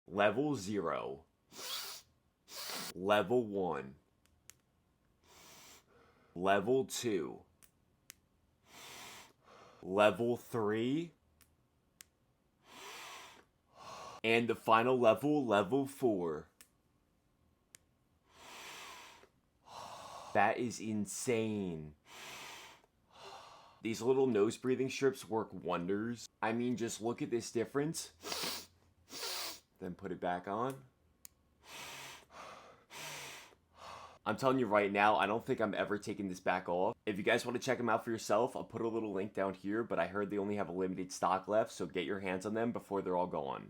Level 0. Level 1. Level 2. Level 3. And the final level, level 4. That is insane. These little nose breathing strips work wonders. I mean, just look at this difference. Then put it back on. I'm telling you right now, I don't think I'm ever taking this back off. If you guys want to check them out for yourself, I'll put a little link down here, but I heard they only have a limited stock left, so get your hands on them before they're all gone.